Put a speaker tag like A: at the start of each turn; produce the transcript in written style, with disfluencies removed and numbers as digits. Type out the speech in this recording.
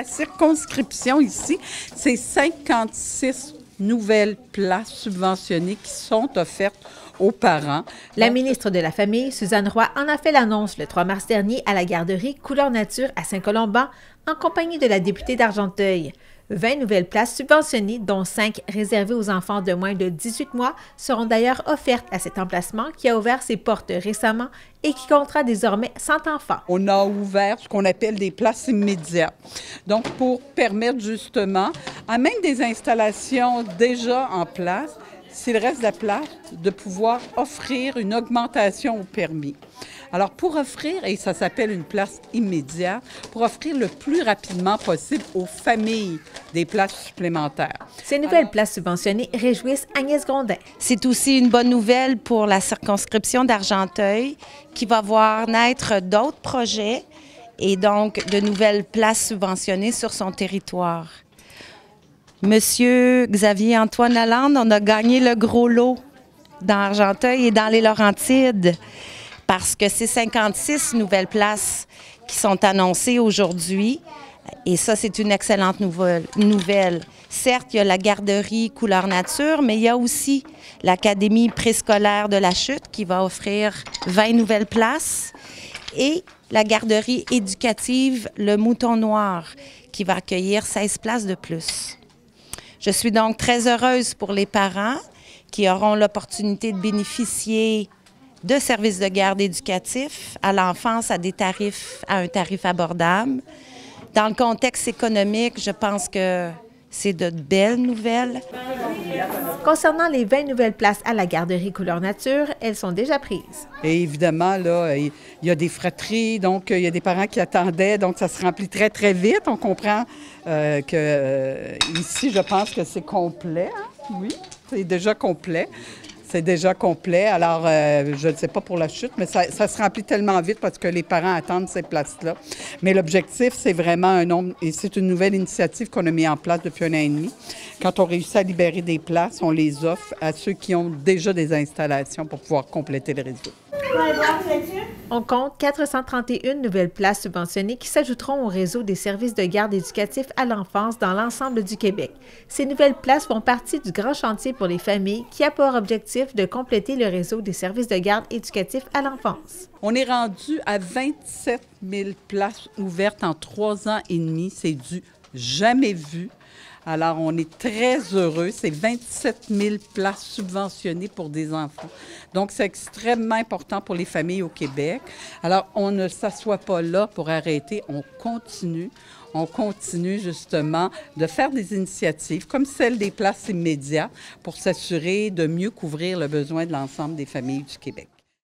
A: la circonscription ici, c'est 56 nouvelles places subventionnées qui sont offertes aux parents.
B: La ministre de la Famille, Suzanne Roy, en a fait l'annonce le 3 mars dernier à la garderie Couleur Nature à Saint-Colomban, en compagnie de la députée d'Argenteuil. 20 nouvelles places subventionnées, dont 5 réservées aux enfants de moins de 18 mois, seront d'ailleurs offertes à cet emplacement qui a ouvert ses portes récemment et qui comptera désormais 100 enfants.
A: On a ouvert ce qu'on appelle des places immédiates. Donc, pour permettre justement, à même des installations déjà en place, s'il reste de la place, de pouvoir offrir une augmentation au permis. Alors, pour offrir, et ça s'appelle une place immédiate, pour offrir le plus rapidement possible aux familles des places supplémentaires.
B: Ces nouvelles places subventionnées réjouissent Agnès Grondin.
C: C'est aussi une bonne nouvelle pour la circonscription d'Argenteuil qui va voir naître d'autres projets et donc de nouvelles places subventionnées sur son territoire. Monsieur Xavier Antoine Lalande, on a gagné le gros lot dans Argenteuil et dans les Laurentides parce que c'est 56 nouvelles places qui sont annoncées aujourd'hui et ça, c'est une excellente nouvelle. Certes, il y a la garderie Couleur Nature, mais il y a aussi l'Académie préscolaire de la Chute qui va offrir 20 nouvelles places et la garderie éducative Le Mouton Noir qui va accueillir 16 places de plus. Je suis donc très heureuse pour les parents qui auront l'opportunité de bénéficier de services de garde éducatifs à l'enfance à un tarif abordable. Dans le contexte économique, je pense que c'est de belles nouvelles.
B: Concernant les 20 nouvelles places à la garderie Couleur Nature, elles sont déjà prises.
A: Et évidemment, là, il y a des fratries, donc il y a des parents qui attendaient, donc ça se remplit très, très vite. On comprend que ici, je pense que c'est complet. Hein? Oui, c'est déjà complet. C'est déjà complet. Alors, je ne sais pas pour la chute, mais ça se remplit tellement vite parce que les parents attendent ces places-là. Mais l'objectif, c'est vraiment un nombre, et c'est une nouvelle initiative qu'on a mis en place depuis 1 an et demi. Quand on réussit à libérer des places, on les offre à ceux qui ont déjà des installations pour pouvoir compléter le réseau.
B: On compte 431 nouvelles places subventionnées qui s'ajouteront au réseau des services de garde éducatifs à l'enfance dans l'ensemble du Québec. Ces nouvelles places font partie du grand chantier pour les familles qui a pour objectif de compléter le réseau des services de garde éducatifs à l'enfance.
A: On est rendu à 27 000 places ouvertes en 3 ans et demi. C'est du jamais vu. Alors, on est très heureux. C'est 27 000 places subventionnées pour des enfants. Donc, c'est extrêmement important pour les familles au Québec. Alors, on ne s'assoit pas là pour arrêter. On continue. On continue justement de faire des initiatives comme celle des places immédiates pour s'assurer de mieux couvrir le besoin de l'ensemble des familles du Québec.